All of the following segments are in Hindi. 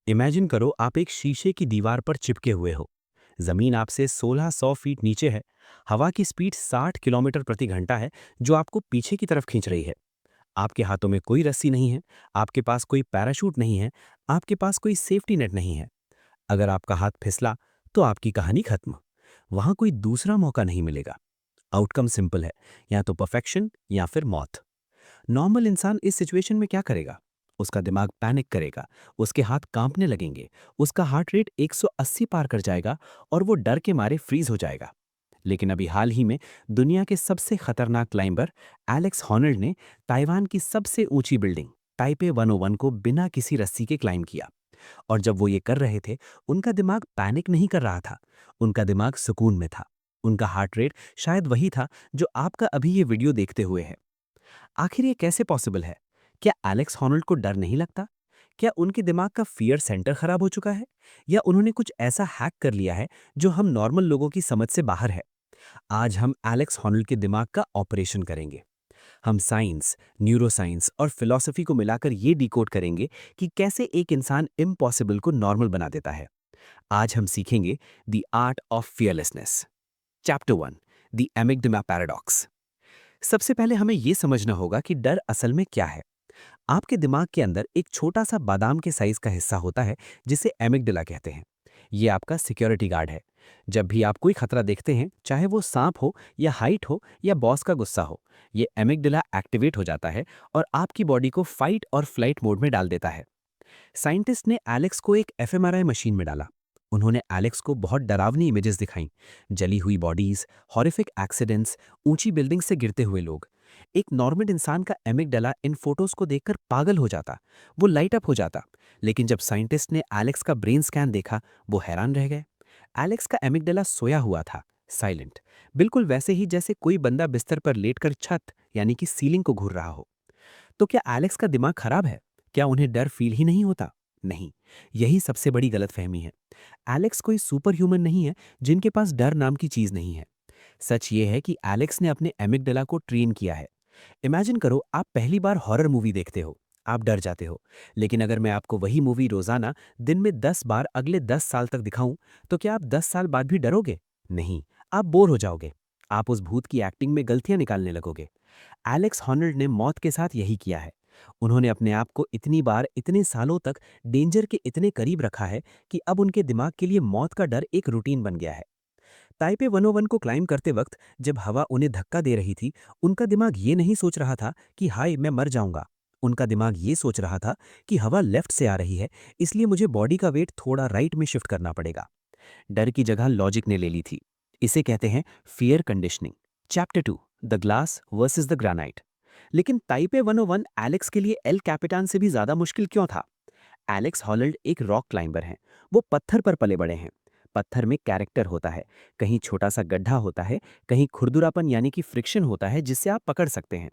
इमेजिन करो आप एक शीशे की दीवार पर चिपके हुए हो। जमीन आपसे 1600 फीट नीचे है। हवा की स्पीड 60 किलोमीटर प्रति घंटा है, जो आपको पीछे की तरफ खींच रही है। आपके हाथों में कोई रस्सी नहीं है, आपके पास कोई पैराशूट नहीं है, आपके पास कोई सेफ्टी नेट नहीं है। अगर आपका हाथ फिसला तो आपकी कहानी खत्म। वहां कोई दूसरा मौका नहीं मिलेगा। आउटकम सिंपल है, या तो परफेक्शन या फिर मौत। नॉर्मल इंसान इस सिचुएशन में क्या करेगा? उसका दिमाग पैनिक करेगा, उसके हाथ कांपने लगेंगे, उसका हार्ट रेट 180 पार कर जाएगा और वो डर के मारे फ्रीज हो जाएगा। लेकिन अभी हाल ही में दुनिया के सबसे खतरनाक क्लाइंबर एलेक्स हॉनल्ड ने ताइवान की सबसे ऊंची बिल्डिंग टाइपे 101 को बिना किसी रस्सी के क्लाइंब किया। और जब वो ये कर रहे थे, उनका दिमाग पैनिक नहीं कर रहा था, उनका दिमाग सुकून में था। उनका हार्ट रेट शायद वही था जो आपका अभी ये वीडियो देखते हुए है। आखिर ये कैसे पॉसिबल है? क्या एलेक्स हॉनल्ड को डर नहीं लगता? क्या उनके दिमाग का फियर सेंटर खराब हो चुका है? या उन्होंने कुछ ऐसा हैक कर लिया है जो हम नॉर्मल लोगों की समझ से बाहर है? आज हम एलेक्स हॉनल्ड के दिमाग का ऑपरेशन करेंगे। हम साइंस, न्यूरोसाइंस और फिलॉसफी को मिलाकर ये डिकोड करेंगे कि कैसे एक इंसान इम्पॉसिबल को नॉर्मल बना देता है। आज हम सीखेंगे the art of fearlessness. Chapter 1, the amygdala paradox. सबसे पहले हमें यह समझना होगा कि डर असल में क्या है। आपके दिमाग के अंदर एक छोटा सा बादाम के साइज का हिस्सा होता है, जिसे एमिगडाला कहते हैं। ये आपका सिक्योरिटी गार्ड है। जब भी आप कोई खतरा देखते हैं, चाहे वो सांप हो या हाइट हो या बॉस का गुस्सा हो, ये एमिगडाला एक्टिवेट हो जाता है और आपकी बॉडी को फाइट और फ्लाइट मोड में डाल देता है। साइंटिस्ट ने एलेक्स को एक एफएमआरआई मशीन में डाला। उन्होंने एलेक्स को बहुत डरावनी इमेजेस दिखाईं। जली हुई बॉडीज, हॉरिफिक एक्सीडेंट्स, ऊंची बिल्डिंग से गिरते हुए लोग। एक नॉर्मल इंसान का एमिगडाला इन फोटोज को देखकर पागल हो जाता, वो लाइट अप हो जाता। लेकिन जब साइंटिस्ट ने एलेक्स का ब्रेन स्कैन देखा, वो हैरान रह गए। एलेक्स का एमिगडाला सोया हुआ था, साइलेंट, बिल्कुल वैसे ही जैसे कोई बंदा बिस्तर पर लेटकर छत यानी कि सीलिंग को घूर रहा हो। तो क्या एलेक्स का दिमाग खराब है? क्या उन्हें डर फील ही नहीं होता? नहीं, यही सबसे बड़ी गलतफहमी है। एलेक्स कोई सुपर ह्यूमन नहीं है जिनके पास डर नाम की चीज नहीं है। सच ये है कि एलेक्स ने अपने एमिगडाला को ट्रेन किया है। इमेजिन करो आप पहली बार हॉरर मूवी देखते हो, आप डर जाते हो। लेकिन अगर मैं आपको वही मूवी रोजाना दिन में 10 बार अगले 10 साल तक दिखाऊं, तो क्या आप 10 साल बाद भी डरोगे? नहीं, आप बोर हो जाओगे। आप उस भूत की एक्टिंग में गलतियां निकालने लगोगे। एलेक्स हॉनल्ड ने मौत के साथ यही किया है। उन्होंने अपने आप को इतनी बार इतने सालों तक डेंजर के इतने करीब रखा है कि अब उनके दिमाग के लिए मौत का डर एक रूटीन बन गया है। ताइपे 101 को क्लाइंब करते वक्त जब हवा उन्हें धक्का दे रही थी, उनका दिमाग ये नहीं सोच रहा था कि हाय मैं मर जाऊंगा। उनका दिमाग ये सोच रहा था कि हवा लेफ्ट से आ रही है, इसलिए मुझे बॉडी का वेट थोड़ा राइट में शिफ्ट करना पड़ेगा। डर की जगह लॉजिक ने ले ली थी। इसे कहते हैं fear conditioning. Chapter 2, the glass versus the granite. लेकिन ताइपे 101 एलेक्स के लिए एल कैपिटान से भी ज्यादा मुश्किल क्यों था? एलेक्स हॉलैंड एक रॉक क्लाइंबर हैं। वो पत्थर पर पले बड़े हैं। पत्थर में कैरेक्टर होता है। कहीं छोटा सा गड्ढा होता है, कहीं खुरदुरापन यानी कि फ्रिक्शन होता है जिससे आप पकड़ सकते हैं।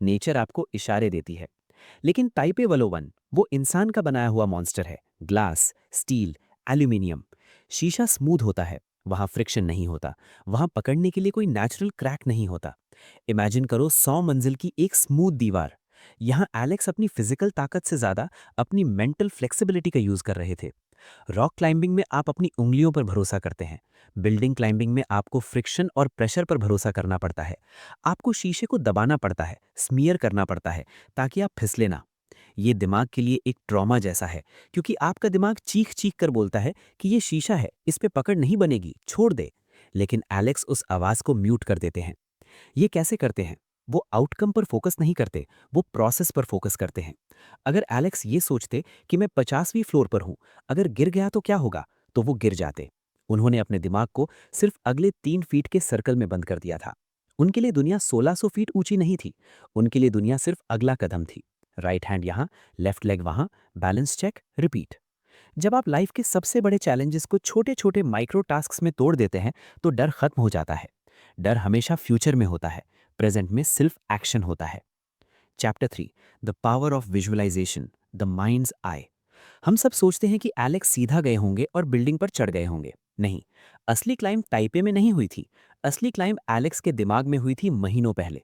नेचर आपको इशारे देती है। लेकिन ताइपे 101 वो इंसान का बनाया हुआ मॉन्स्टर है। Glass, steel, aluminium. शीशा स्मूथ होता है, वहां फ्रिक्शन नहीं होता। वहां पकड़ने के लिए कोई नेचुरल क्रैक नहीं होता। इमेजिन करो 100 मंजिल की एक स्मूथ दीवार। यहां एलेक्स अपनी फिजिकल ताकत से ज्यादा अपनी मेंटल फ्लेक्सिबिलिटी का यूज कर रहे थे। रॉक क्लाइंबिंग में आप अपनी उंगलियों पर भरोसा करते हैं। बिल्डिंग क्लाइंबिंग में आपको फ्रिक्शन और प्रेशर पर भरोसा करना पड़ता है। आपको शीशे को दबाना पड़ता है, स्मीयर करना पड़ता है, ताकि आप फिसले ना। ये दिमाग के लिए एक ट्रॉमा जैसा है, क्योंकि आपका दिमाग चीख चीख कर बोलता है कि ये शीशा है, इस पे पकड़ नहीं बनेगी, छोड़ दे। लेकिन एलेक्स उस आवाज को म्यूट कर देते हैं। ये कैसे करते हैं? वो आउटकम पर फोकस नहीं करते, वो प्रोसेस पर फोकस करते हैं। अगर एलेक्स ये सोचते कि मैं 50वीं फ्लोर पर हूं, अगर गिर गया तो क्या होगा, तो वो गिर जाते। उन्होंने अपने दिमाग को सिर्फ अगले 3 फीट के सर्कल में बंद कर दिया था। उनके लिए दुनिया 1600 फीट ऊंची नहीं थी। उनके लिए दुनिया सिर्फ अगला कदम थी। राइट हैंड यहां, लेफ्ट लेग वहां, बैलेंस चेक, रिपीट। जब आप लाइफ के सबसे बड़े चैलेंजेस को छोटे छोटे माइक्रो टास्क्स में तोड़ देते हैं, तो डर खत्म हो जाता है। डर हमेशा फ्यूचर में होता है, प्रेजेंट में सिर्फ एक्शन होता है। Chapter 3, the power of visualization, the mind's eye. हम सब सोचते हैं कि एलेक्स सीधा गए होंगे और बिल्डिंग पर चढ़ गए होंगे। नहीं, असली क्लाइंब ताइपे में नहीं हुई थी। असली क्लाइंब एलेक्स के दिमाग में हुई थी महीनों पहले।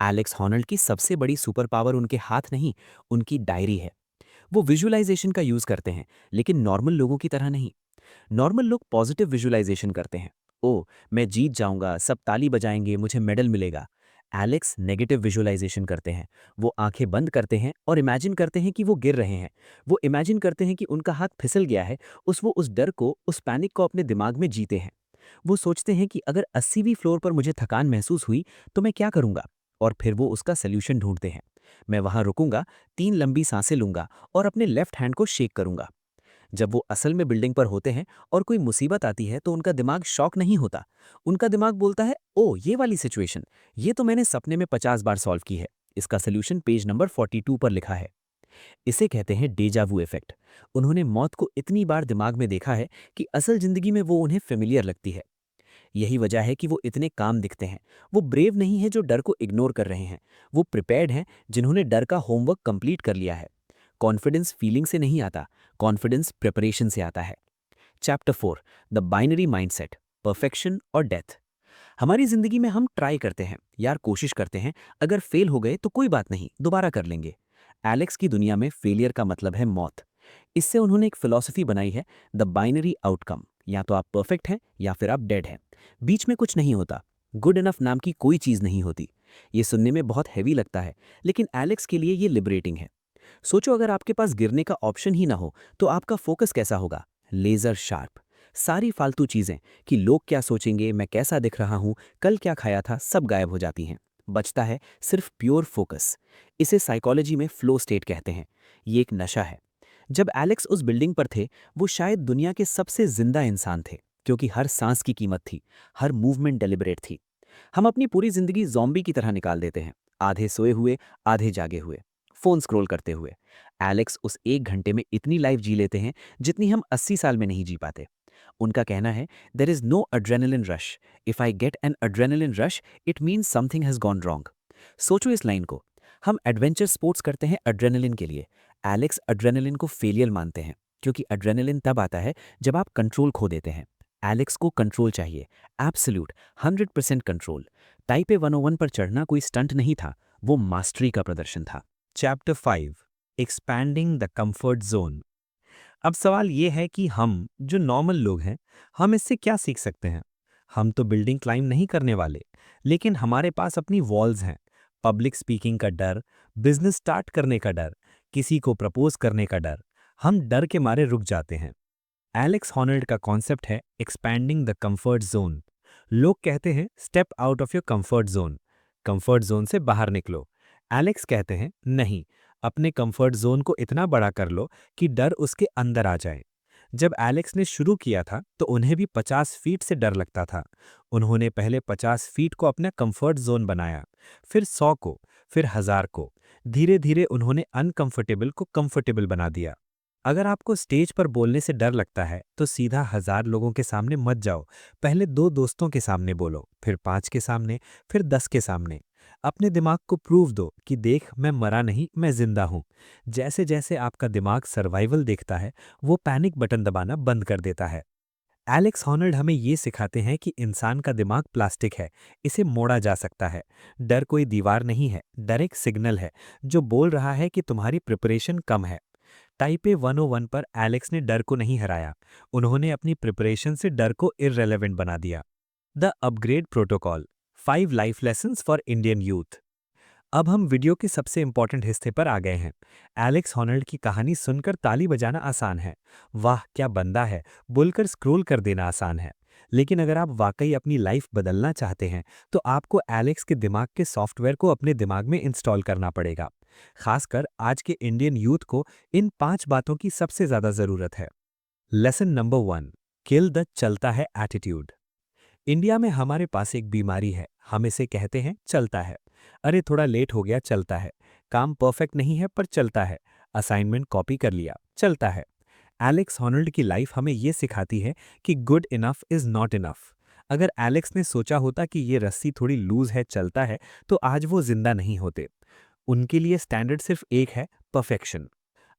एलेक्स हॉनल्ड की सबसे बड़ी सुपर पावर उनके हाथ नहीं, उनकी डायरी है। वो विजुअलाइजेशन का यूज़ करते हैं, लेकिन नॉर्मल लोगों की तरह नहीं। नॉर्मल लोग पॉजिटिव विजुअलाइजेशन करते हैं। ओ, मैं जीत जाऊंगा, सब ताली बजाएंगे, मुझे मेडल मिलेगा। एलेक्स नेगेटिव विजुअलाइजेशन करते हैं। वो आंखें बंद करते हैं और इमेजिन करते हैं कि वो गिर रहे हैं। वो इमेजिन करते हैं कि उनका हाथ फिसल गया है। वो उस डर को, उस पैनिक को अपने दिमाग में जीते हैं। वो सोचते हैं कि अगर 80वीं फ्लोर पर मुझे थकान महसूस हुई तो मैं क्या करूंगा, और फिर वो उसका सल्यूशन ढूंढते हैं। मैं वहां रुकूंगा, 3 लंबी सांसें लूंगा और अपने लेफ्ट हैंड को शेक करूंगा। जब वो असल में बिल्डिंग पर होते हैं और कोई मुसीबत आती है तो उनका दिमाग शॉक नहीं होता। उनका दिमाग बोलता है, ओ ये वाली सिचुएशन, ये तो मैंने सपने में 50 बार सॉल्व की है। इसका सोल्यूशन पेज नंबर 42 पर लिखा है। इसे कहते हैं डेजा वू इफेक्ट। उन्होंने मौत को इतनी बार दिमाग में देखा है कि असल जिंदगी में वो उन्हें फेमिलियर लगती है। यही वजह है कि वो इतने काम दिखते हैं। वो ब्रेव नहीं है जो डर को इग्नोर कर रहे हैं। वो प्रिपेयर्ड हैं जिन्होंने डर का होमवर्क कंप्लीट कर लिया है। कॉन्फिडेंस फीलिंग से नहीं आता, कॉन्फिडेंस प्रिपरेशन से आता है। Chapter 4, the binary mindset, perfection और डेथ। हमारी जिंदगी में हम ट्राई करते हैं यार, कोशिश करते हैं। अगर फेल हो गए तो कोई बात नहीं, दोबारा कर लेंगे। एलेक्स की दुनिया में फेलियर का मतलब है मौत। इससे उन्होंने एक फिलॉसफी बनाई है, द बाइनरी आउटकम। या तो आप परफेक्ट हैं या फिर आप डेड हैं। बीच में कुछ नहीं होता। गुड इनफ नाम की कोई चीज नहीं होती। ये सुनने में बहुत हैवी लगता है, लेकिन एलेक्स के लिए ये लिबरेटिंग है। सोचो, अगर आपके पास गिरने का ऑप्शन ही ना हो तो आपका फोकस कैसा होगा? Laser sharp. सारी फालतू चीजें कि लोग क्या सोचेंगे, मैं कैसा दिख रहा हूं, कल क्या खाया था, सब गायब हो जाती हैं। बचता है सिर्फ प्योर फोकस। इसे साइकोलॉजी में फ्लो स्टेट कहते हैं। ये एक नशा है। जब एलेक्स उस बिल्डिंग पर थे, वो शायद दुनिया के सबसे जिंदा इंसान थे, क्योंकि हर सांस की कीमत थी, हर मूवमेंट डेलिबरेट थी। हम अपनी पूरी जिंदगी ज़ॉम्बी की तरह निकाल देते हैं, आधे सोए हुए, आधे जागे हुए, फोन स्क्रॉल करते हुए। एलेक्स उस 1 घंटे में इतनी लाइफ जी लेते हैं जितनी हम 80 साल में नहीं जी पाते। उनका कहना है, there is no adrenaline rush. If I get an adrenaline rush, it means something has gone wrong. सोचो इस लाइन को। हम एडवेंचर स्पोर्ट्स करते हैं एड्रेनलिन के लिए। एलेक्स एड्रेनलिन को फेलियर मानते हैं, क्योंकि एड्रेनलिन तब आता है जब आप कंट्रोल खो देते हैं। एलेक्स को कंट्रोल चाहिए, एब्सोल्यूट 100% कंट्रोल। टाइप ए 101 पर चढ़ना कोई स्टंट नहीं था, वो मास्टरी का प्रदर्शन था। Chapter 5, expanding the comfort zone. अब सवाल ये है कि हम जो नॉर्मल लोग हैं, हम इससे क्या सीख सकते हैं? हम तो बिल्डिंग क्लाइंब नहीं करने वाले, लेकिन हमारे पास अपनी वॉल्स हैं। पब्लिक स्पीकिंग का डर, बिजनेस स्टार्ट करने का डर, किसी को प्रपोज करने का डर। हम डर के मारे रुक जाते हैं। एलेक्स हॉनल्ड का कॉन्सेप्ट है एक्सपैंडिंग द कंफर्ट जोन। लोग कहते हैं step out of your comfort zone, comfort zone से बाहर निकलो। एलेक्स कहते हैं नहीं, अपने कंफर्ट जोन को इतना बड़ा कर लो कि डर उसके अंदर आ जाए। जब एलेक्स ने शुरू किया था तो उन्हें भी 50 फीट से डर लगता था। उन्होंने पहले 50 फीट को अपना कंफर्ट जोन बनाया, फिर 100 को, फिर 1000 को। धीरे धीरे उन्होंने अनकंफर्टेबल को कंफर्टेबल बना दिया। अगर आपको स्टेज पर बोलने से डर लगता है तो सीधा 1000 लोगों के सामने मत जाओ। पहले 2 दोस्तों के सामने बोलो, फिर 5 के सामने, फिर 10 के सामने। अपने दिमाग को प्रूव दो कि देख, मैं मरा नहीं, मैं जिंदा हूं। जैसे जैसे आपका दिमाग सर्वाइवल देखता है, वो पैनिक बटन दबाना बंद कर देता है। एलेक्स हॉनल्ड हमें ये सिखाते हैं कि इंसान का दिमाग प्लास्टिक है, इसे मोड़ा जा सकता है। डर कोई दीवार नहीं है, डर एक सिग्नल है जो बोल रहा है कि तुम्हारी प्रिपरेशन कम है। टाइप ए 101 पर एलेक्स ने डर को नहीं हराया, उन्होंने अपनी प्रिपरेशन से डर को इररेलेवेंट बना दिया। The upgrade protocol, 5 life lessons for Indian youth. अब हम वीडियो के सबसे इंपॉर्टेंट हिस्से पर आ गए हैं। एलेक्स हॉनल्ड की कहानी सुनकर ताली बजाना आसान है, वाह क्या बंदा है बोलकर स्क्रोल कर देना आसान है। लेकिन अगर आप वाकई अपनी लाइफ बदलना चाहते हैं तो आपको एलेक्स के दिमाग के सॉफ्टवेयर को अपने दिमाग में इंस्टॉल करना पड़ेगा। खासकर आज के इंडियन यूथ को इन 5 बातों की सबसे ज्यादा जरूरत है। लेसन नंबर 1, किल द चलता है एटीट्यूड। इंडिया में हमारे पास एक बीमारी है, हम इसे कहते हैं चलता है। अरे थोड़ा लेट हो गया, चलता है। काम परफेक्ट नहीं है पर चलता है। असाइनमेंट कॉपी कर लिया, चलता है। एलेक्स हॉनल्ड की लाइफ हमें यह सिखाती है कि good enough is not enough. अगर एलेक्स ने सोचा होता कि ये रस्सी थोड़ी लूज है, चलता है, तो आज वो जिंदा नहीं होते। उनके लिए स्टैंडर्ड सिर्फ एक है, परफेक्शन।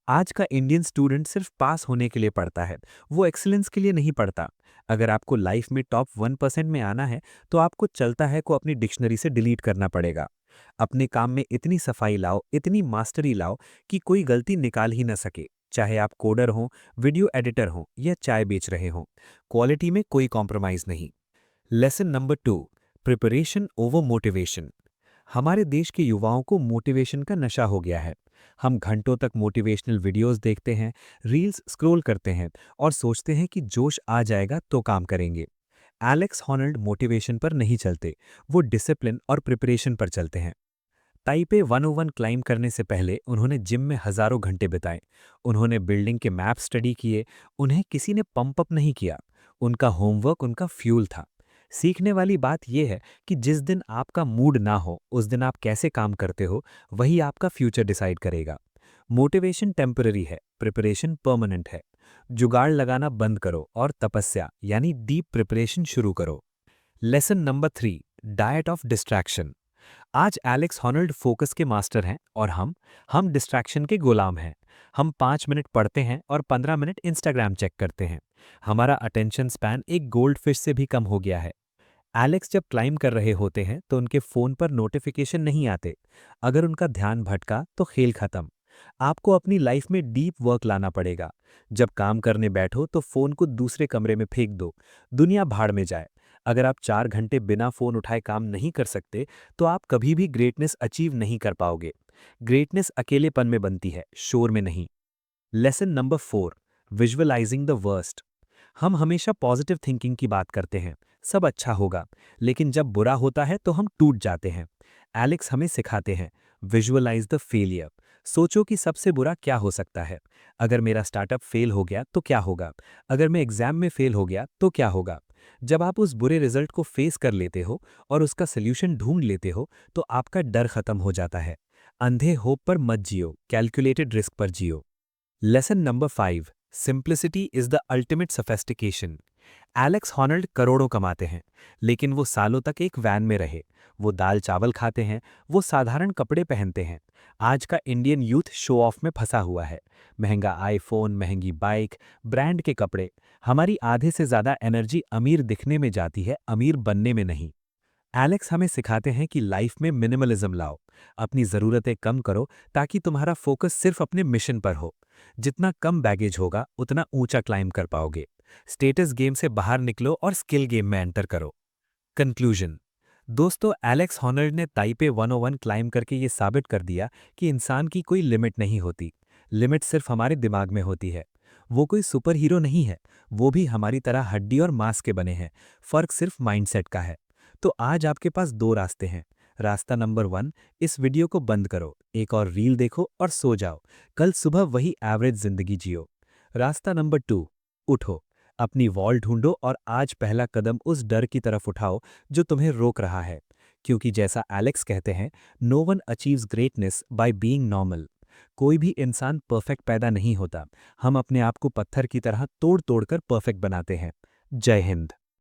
आज का इंडियन स्टूडेंट सिर्फ पास होने के लिए पढ़ता है, वो एक्सीलेंस के लिए नहीं पढ़ता। अगर आपको लाइफ में टॉप 1% में आना है तो आपको चलता है को अपनी डिक्शनरी से डिलीट करना पड़ेगा। अपने काम में इतनी सफाई लाओ, इतनी मास्टरी लाओ कि कोई गलती निकाल ही न सके। चाहे आप कोडर हों, वीडियो एडिटर हों या चाय बेच रहे हों, क्वालिटी में कोई कॉम्प्रोमाइज़ नहीं। Lesson number 2, preparation over motivation. हमारे देश के युवाओं को मोटिवेशन का नशा हो गया है। हम घंटों तक मोटिवेशनल वीडियोस देखते हैं, रील्स स्क्रॉल करते हैं और सोचते हैं कि जोश आ जाएगा तो काम करेंगे। एलेक्स हॉनल्ड मोटिवेशन पर नहीं चलते, वो डिसिप्लिन और प्रिपरेशन पर चलते हैं। ताइपे 101 क्लाइम करने से पहले उन्होंने जिम में हजारों घंटे बिताए। उन्होंने बिल्डिंग के मैप स्टडी किए। उन्हें किसी ने पंप अप नहीं किया। उनका होमवर्क उनका फ्यूल था। सीखने वाली बात यह है कि जिस दिन आपका मूड ना हो, उस दिन आप कैसे काम करते हो, वही आपका फ्यूचर डिसाइड करेगा। मोटिवेशन टेम्पररी है, प्रिपरेशन परमानेंट है। जुगाड़ लगाना बंद करो और तपस्या यानी डीप प्रिपरेशन शुरू करो। Lesson number 3, diet of distraction. आज एलेक्स हॉनल्ड फोकस के मास्टर हैं और हम डिस्ट्रैक्शन के गुलाम हैं। हम 5 मिनट पढ़ते हैं और 15 मिनट इंस्टाग्राम चेक करते हैं। हमारा अटेंशन स्पैन एक गोल्ड फिश से भी कम हो गया है। एलेक्स जब क्लाइम कर रहे होते हैं तो उनके फ़ोन पर नोटिफिकेशन नहीं आते। अगर उनका ध्यान भटका तो खेल खत्म। आपको अपनी लाइफ में डीप वर्क लाना पड़ेगा। जब काम करने बैठो तो फ़ोन को दूसरे कमरे में फेंक दो। दुनिया भाड़ में जाए। अगर आप 4 घंटे बिना फ़ोन उठाए काम नहीं कर सकते तो आप कभी भी ग्रेटनेस अचीव नहीं कर पाओगे। ग्रेटनेस अकेलेपन में बनती है, शोर में नहीं। Lesson number 4, visualising the worst. हम हमेशा पॉजिटिव थिंकिंग की बात करते हैं, सब अच्छा होगा, लेकिन जब बुरा होता है तो हम टूट जाते हैं। एलेक्स हमें सिखाते हैं, विजुअलाइज द फेलियर। सोचो कि सबसे बुरा क्या हो सकता है। अगर मेरा स्टार्टअप फेल हो गया तो क्या होगा? अगर मैं एग्जाम में फेल हो गया तो क्या होगा? जब आप उस बुरे रिजल्ट को फेस कर लेते हो और उसका सोल्यूशन ढूंढ लेते हो तो आपका डर खत्म हो जाता है। अंधे होप पर मत जियो, कैलकुलेटेड रिस्क पर जियो। Lesson number 5, simplicity is the ultimate sophistication. Alex Honnold करोड़ों कमाते हैं, लेकिन वो सालों तक एक वैन में रहे। वो दाल चावल खाते हैं, वो साधारण कपड़े पहनते हैं। आज का इंडियन यूथ शो ऑफ में फंसा हुआ है। महंगा आईफोन, महंगी बाइक, ब्रांड के कपड़े। हमारी आधे से ज़्यादा एनर्जी अमीर दिखने में जाती है, अमीर बनने में नहीं। एलेक्स हमें सिखाते हैं कि लाइफ में मिनिमलिज्म लाओ। अपनी ज़रूरतें कम करो ताकि तुम्हारा फोकस सिर्फ अपने मिशन पर हो। जितना कम बैगेज होगा उतना ऊंचा क्लाइम कर पाओगे। स्टेटस गेम से बाहर निकलो और स्किल गेम में एंटर करो। कंक्लूजन। दोस्तों, एलेक्स हॉनल्ड ने ताइपे 101 क्लाइम करके ये साबित कर दिया कि इंसान की कोई लिमिट नहीं होती। लिमिट सिर्फ हमारे दिमाग में होती है। वो कोई सुपर हीरो नहीं है, वो भी हमारी तरह हड्डी और मांस के बने हैं। फर्क सिर्फ माइंडसेट का है। तो आज आपके पास दो रास्ते हैं। रास्ता नंबर 1, इस वीडियो को बंद करो, एक और रील देखो और सो जाओ। कल सुबह वही एवरेज जिंदगी जियो। रास्ता नंबर 2, उठो, अपनी वॉल ढूंढो और आज पहला कदम उस डर की तरफ उठाओ जो तुम्हें रोक रहा है। क्योंकि जैसा एलेक्स कहते हैं, no one achieves greatness by being normal. कोई भी इंसान परफेक्ट पैदा नहीं होता। हम अपने आप को पत्थर की तरह तोड़ तोड़ कर परफेक्ट बनाते हैं। जय हिंद।